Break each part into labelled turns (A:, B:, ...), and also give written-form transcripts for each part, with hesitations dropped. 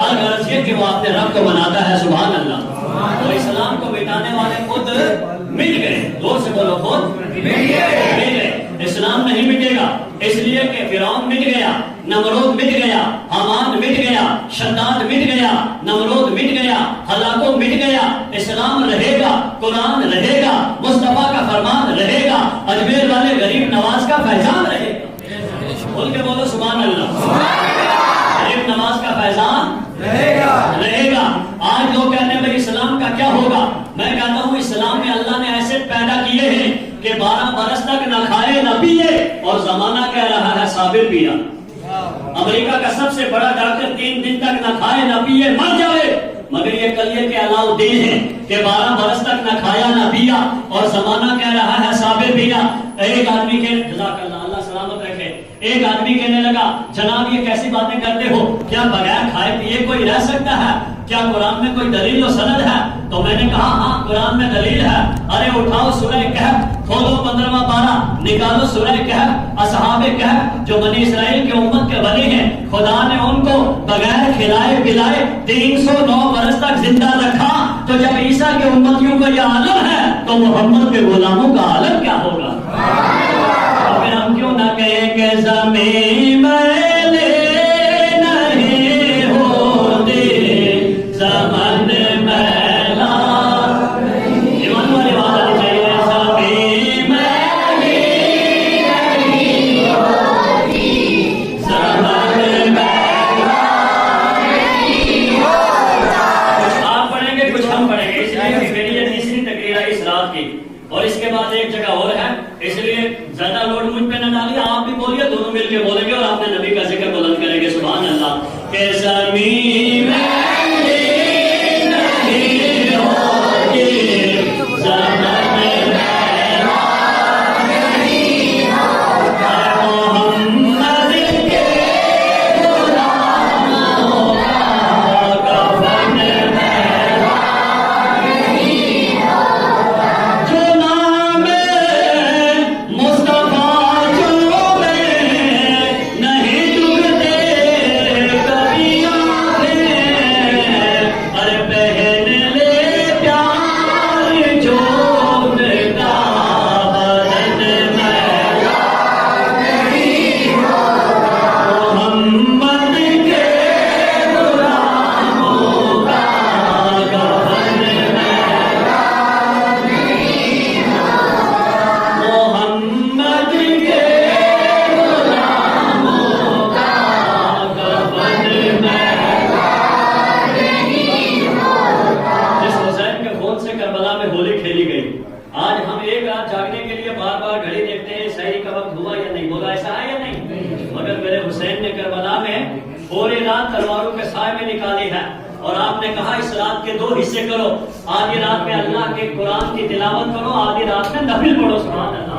A: الغرض یہ کہ وہ اپنے رب کو مناتا ہے. سبحان اللہ. اور اسلام کو مٹانے والے خود مٹ گئے. زور سے بولو, خود مٹ گئے. اسلام نہیں مٹے گا, اس لیے کہ فرعون مٹ گیا, نمرود مٹ گیا, حامان مٹ گیا, شداد مٹ گیا, نمرود مٹ گیا, ہلاکو مٹ گیا. اسلام رہے گا, قرآن رہے گا, مصطفیٰ کا فرمان رہے گا, اجمیر والے غریب نواز کا فیضان رہے گا. بول کے بولو سبحان اللہ. غریب نواز کا فیضان رہے گا. آج لوگ کہتے ہیں بھائی اسلام کا کیا ہوگا. میں کہتا ہوں اسلام میں اللہ نے ایسے پیدا کیے ہیں کہ 12 برس تک نہ کھائے نہ پیے, اور زمانہ کہہ رہا ہے صابر پیا. امریکہ کا سب سے بڑا ڈاکٹر 3 دن تک نہ کھائے نہ پیے مر جائے, مگر یہ کلیے کے علاؤالدین ہیں کہ 12 برس تک نہ کھایا نہ پیا, اور زمانہ کہہ رہا ہے صابر پیا. ایک آدمی کے جزاک اللہ, اللہ سلامت رکھے, ایک آدمی کہنے لگا جناب یہ کیسی باتیں کرتے ہو, کیا بغیر کھائے پیے کوئی رہ سکتا ہے, کیا قرآن میں کوئی دلیل و سند ہے. تو میں نے کہا ہاں قرآن میں دلیل ہے. ارے اٹھاؤ سورہ کہف, کھولو 15واں پارہ, نکالو سورہ کہف. اصحاب کہف جو بنی اسرائیل کے امت کے ولی ہیں, خدا نے ان کو بغیر کھلائے پلائے 309 برس تک زندہ رکھا. تو جب عیسیٰ کے امتیوں کا یہ عالم ہے تو محمد کے غلاموں کا عالم کیا ہوگا. اور پھر ہم کیوں نہ کہیں کہ زمین میلے نہیں ہوتے, زمن میلا. ایمان والی بات آنی چاہیے. زمین میلی نہیں ہوتی, زمن میلا نہیں ہوتا. کچھ آپ پڑھیں گے کچھ ہم پڑھیں گے, اس لیے میری یہ تیسری تقریر ہے اس رات کی, اور اس کے بعد ایک جگہ اور ہے, اس لیے زیادہ لوڈ مجھ پہ نہ ڈالیے. آپ بھی بولیے, دونوں مل کے بولیں گے اور اپنے نبی کا ذکر بلند کریں گے. سبحان اللہ. کہ زمین میلی نہیں ہوتی, زمن میلا نہیں ہوتا, محمد کے غلاموں کا کفن میلا نہیں ہوتا. جو نام مصطفیٰ جو میں نہیں ڈوبتے کبھی آنکھیں, ارے پہن لے پیار جو کا بدن میلا نہیں ہوتا, محمد کے غلاموں کا کفن میلا نہیں ہوتا, محمد کے غلاموں کا کفن میلا نہیں ہوتا. جس حسین کے خون سے کربلا میں ہولی کھیلی گئی, آج ہم ایک رات جاگنے کے لیے بار بار گھڑی دیکھتے ہیں سحری کا وقت ہوا یا نہیں, بولا ایسا ہے یا نہیں. مگر میرے حسین نے کربلا میں پوری رات تلواروں کے سائے میں نکالی ہے, اور آپ نے کہا اس رات کے 2 حصے کرو. آدھی رات میں اللہ کے قرآن کی تلاوت کرو, آدھی رات میں نفل پڑھو. سبحان اللہ.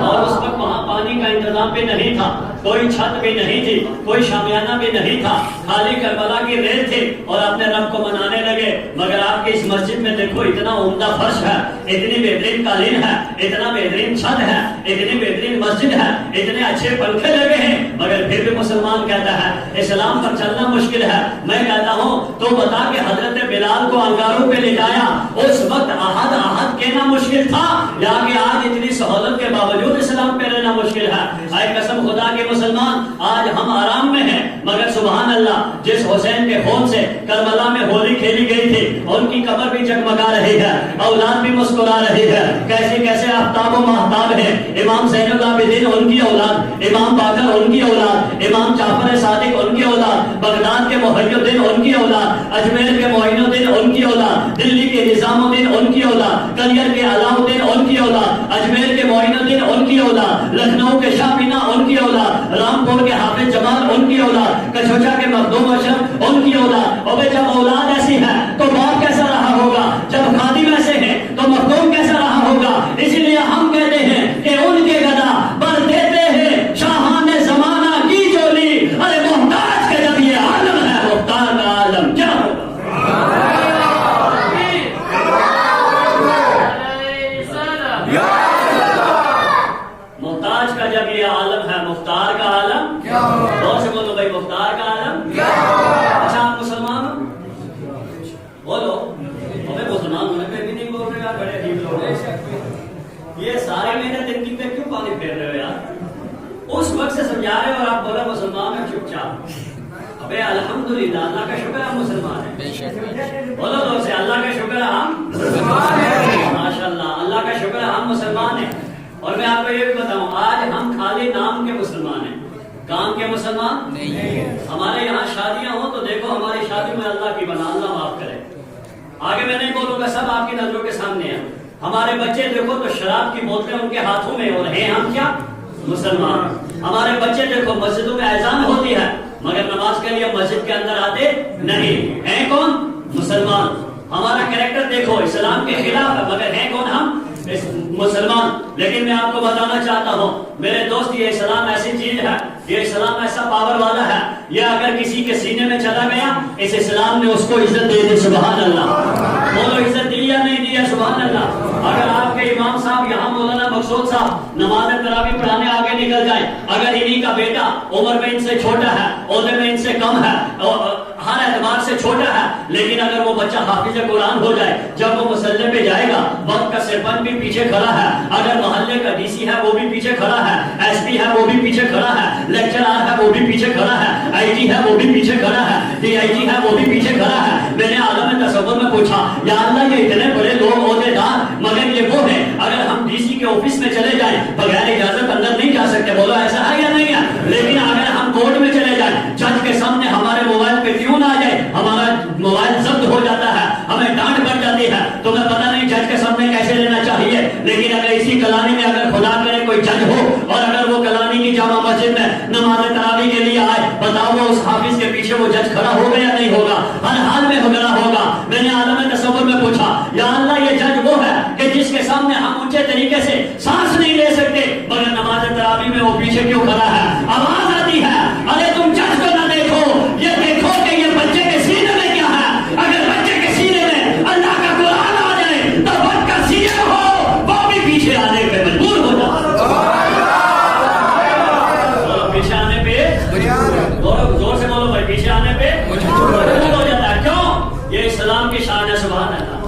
A: اور اس وقت وہاں پانی کا انتظام بھی نہیں تھا, کوئی چھت بھی نہیں تھی, کوئی شامیانہ بھی نہیں تھا, خالی کربلا کی ریت تھی, اور اپنے رب کو منانے لگے. مگر آپ کی اس مسجد میں دیکھو اتنا عمدہ فرش ہے, اتنی بہترین قالین ہے, اتنا بہترین چھت ہے, اتنی بہترین مسجد ہے, اتنے اچھے پنکھے لگے ہیں, مگر پھر بھی مسلمان کہتا ہے اسلام پر چلنا مشکل ہے. میں کہتا ہوں تو بتا کہ حضرت بلال کو انگاروں پہ لے جایا, اس وقت احد احد کہنا مشکل تھا, یا کہ آج اتنی سہولت کے باوجود اسلام پہ رہنا مشکل ہے. اے قسم خدا کے مسلمان, آج ہم آرام میں ہیں, مگر سبحان اللہ جس حسین کے خون سے کربلا میں ہولی کھیلی گئی تھی, ان کی قبر بھی جگمگا رہی ہے, اولاد بھی مسکرا رہی ہے. کیسے کیسے آفتاب و مہتاب ہیں. امام زین العابدین ان کی اولاد, امام باقر ان کی اولاد, امام جعفر صادق ان کی اولاد, بغداد کے محی الدین ان کی اولاد, اجمیر کے معین الدین ان کی اولاد, دلی کے نظام الدین ان کی اولاد, کلیر کے علاؤالدین ان کی اولاد, اجمیر کے معین الدین ان کی اولاد, لکھنؤ کے شاہ مینا ان کی اولاد, رامپور کے حافظ جمال ان کی اولاد, کچھوچا کے مخدوم اشرف ان کی اولاد. اور جب اولاد ایسی ہے تو باپ کیسا رہا ہوگا, جب خادم ایسے ہیں تو مخدوم کیسا رہا ہوگا. اسی لیے ہم کہتے ہیں کہ ان کے گدا بر دیتے ہیں شاہان زمانہ کی جولی. ارے محتاج کا جب یہ عالم ہے, مختار کا عالم کیا ہوگا. محتاج کا جب یہ عالم ہے, مختار کا عالم کیا ہوگا. بہت سے بولو بھائی مختار کا عالم کیا ہوگا. اچھا آپ مسلمان ابے الحمدللہ، اللہ کا شکر ہم مسلمان ہیں. بولو دور سے اللہ کا شکر ہم مسلمان ہیں. ماشاءاللہ، اللہ کا شکر ہم مسلمان ہیں. اور میں آپ کو یہ بھی بتاؤں، آج ہم خالی نام کے مسلمان ہیں، کام کے مسلمان نہیں. ہمارے یہاں شادیاں ہوں تو دیکھو ہماری شادی میں اللہ کی بنا، اللہ معاف کرے. آگے میں نہیں بولوں گا، سب آپ کی نظروں کے سامنے ہیں. ہمارے بچے دیکھو تو شراب کی بوتلیں ان کے ہاتھوں میں، اور ہیں ہم کیا؟ مسلمان. ہمارے بچے دیکھو مسجدوں میں اذان ہوتی ہے مگر نماز کے لیے مسجد کے اندر آتے نہیں. ہیں کون؟ مسلمان. ہمارا کریکٹر دیکھو اسلام کے خلاف ہے مگر ہیں کون؟ ہم مسلمان. لیکن میں آپ کو بتانا چاہتا ہوں میرے دوست، یہ اسلام ایسی چیز ہے، یہ اسلام ایسا پاور والا ہے، یہ اگر کسی کے سینے میں چلا گیا اس اسلام نے اس کو عزت دے دی. سبحان اللہ. بولو عزت دی یا نہیں دیا؟ سبحان اللہ. اگر آپ کے امام صاحب یہاں مولانا مقصود صاحب نماز تراویح پڑھانے آگے نکل جائیں، اگر انہی کا بیٹا عمر میں ان سے چھوٹا ہے، عہدے میں ان سے کم ہے، ہر اعتبار سے چھوٹا ہے، لیکن اگر وہ بچہ حافظ قرآن ہو جائے، جب وہ مسلح پہ جائے گا وقت کا سرپنچ بھی پیچھے کھڑا ہے، اگر محلے کا ڈی سی ہے وہ بھی پیچھے کھڑا ہے، ایس پی ہے وہ بھی پیچھے کھڑا ہے، لیکچرار ہے وہ بھی پیچھے کھڑا ہے، آئی جی ہے وہ بھی پیچھے کھڑا ہے، ڈی آئی جی ہے وہ بھی پیچھے کھڑا ہے. میں نے عالم تصور میں پوچھا یا اللہ یہ اتنے بڑے لوگ عہدے دار مگر یہ وہ ہیں، اگر ہم ڈی سی کے آفس میں چلے جائیں بغیر اجازت اندر نہیں جا سکتے. بولو ایسا ہے یا نہیں ہے؟ لیکن اگر ہم کورٹ میں چلے جائیں جج کے سامنے ہمارے موبائل پہ ٹیون آ جائے، ہمارا موبائل ضبط ہو جاتا ہے، ہمیں ڈانٹ پڑ جاتی ہے، تو میں پتہ نہیں جج کے سامنے کیسے لینا چاہیے. لیکن اگر اسی کلانی میں اگر خدا کرے کوئی جج ہو اور اگر وہ کلانی کی جامع مسجد میں نماز تراویح کے لیے آئے، بتاؤ وہ اس حافظ کے پیچھے وہ جج کھڑا ہوگا یا نہیں ہوگا؟ ہر حال میں کھڑا ہوگا. میں نے عالم تصور میں پوچھا یا اللہ یہ جج وہ ہے کہ جس کے سامنے ہم اونچے طریقے سے سانس نہیں لے سکتے مگر نماز تراویح میں وہ پیچھے کیوں کھڑا ہے؟ آواز آتی ہے ارے تم جج کو نہ دیکھو، یہ دیکھو کہ یہ بچے کے سینے میں کیا ہے. اگر بچے کے سینے میں اللہ کا قرآن آ جائے تو وقت کا سینے ہو وہ بھی پیچھے آنے پہ مجبور ہو جاتا ہے. پیچھے آنے پہ زور سے بولو بھائی، پیچھے آنے پہ مجبور ہو جاتا ہے. کیوں؟ یہ اسلام کی شان ہے. سبحان اللہ.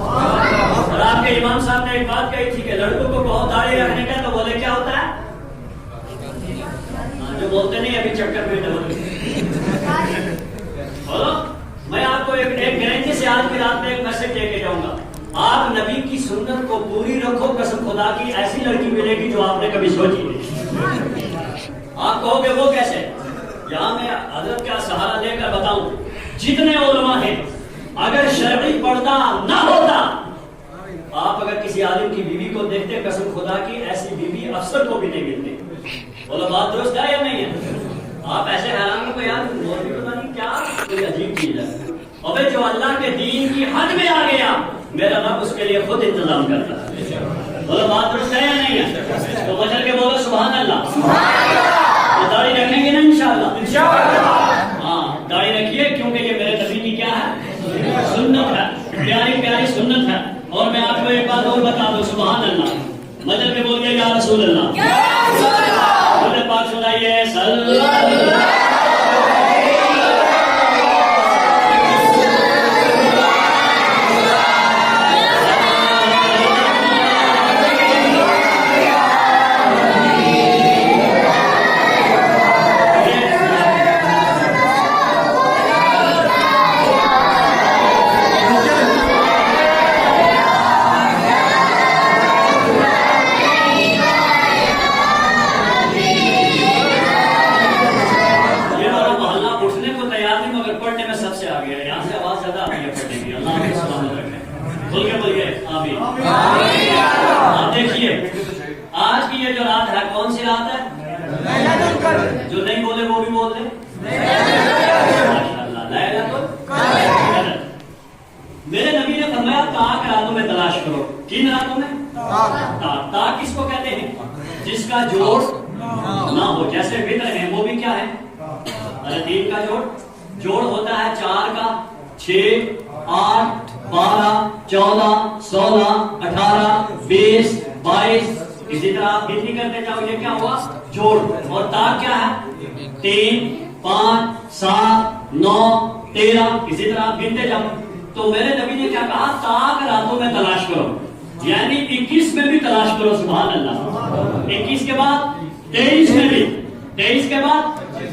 A: اور آپ کے امام صاحب نے ایک بات کہی تھی کہ لڑکوں کو بہت داڑھی رکھنے کا، تو بولے کیا ہوتا ہے؟ جو بولتے نہیں ابھی چکر میں بولو. میں آپ کو ایک گارنٹی سے آج کی رات میں ایک میسج دے کے جاؤں گا. آپ نبی کی سنت کو پوری رکھو، قسم خدا کی ایسی لڑکی ملے گی جو آپ نے کبھی سوچی نہیں. آپ کہو گے وہ کیسے؟ یہاں میں حضرت کا سہارا لے کر بتاؤں، جتنے علماء ہیں اگر شرعی پردہ نہ ہوتا، آپ اگر کسی عالم کی بیوی کو دیکھتے قسم خدا کی ایسی بیوی افسر کو بھی نہیں ملتی. بولو بات درست ہے یا نہیں ہے؟ آپ ایسے حیران کو یار مولوی پتہ نہیں کیا کوئی عجیب چیز ہے. اور جو اللہ کے دین کی حد میں آ گیا میرا رب اس کے لیے خود انتظام کرتا ہے. بولو بات درست ہے یا نہیں ہے؟ تو بچل کے بولو سبحان اللہ. داڑھی رکھیں گے نا انشاءاللہ؟ ہاں داڑھی رکھیے کیونکہ یہ میرے نبی کی کیا ہے؟ سنت ہے، پیاری پیاری سنت ہے. اور میں آپ کو ایک بات اور بتا دوں، سبحان اللہ. مجل کے بول گیا یا رسول اللہ، پاک سنائیے صلی اللہ. آج کی یہ جو رات ہے کون سی رات ہے؟ جو نہیں بولے وہ بھی بول دیں. میرے نبی نے فرمایا طاق راتوں میں تلاش کرو. کن راتوں میں؟ طاق کس کو کہتے ہیں؟ جس کا جوڑ نہ ہو. جیسے وطر ہے وہ بھی کیا ہے؟ 3 کا جوڑ ہوتا ہے 4 کا 6 8 12 14 16 18 20 22. اسی طرح آپ گنتی کرتے جاؤ، یہ کیا ہوا؟ جوڑ. اور طاق کیا ہے؟ 3 5 7 9 13. اسی طرح آپ گنتے جاؤ. تو میرے نبی نے کیا کہا؟ طاق راتوں میں تلاش کرو، یعنی 21 میں بھی تلاش کرو. سبحان اللہ. 21 کے بعد 23 میں بھی، 23 کے بعد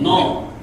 A: 9।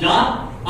A: 4।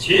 A: 6,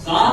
A: 7,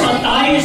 A: 27।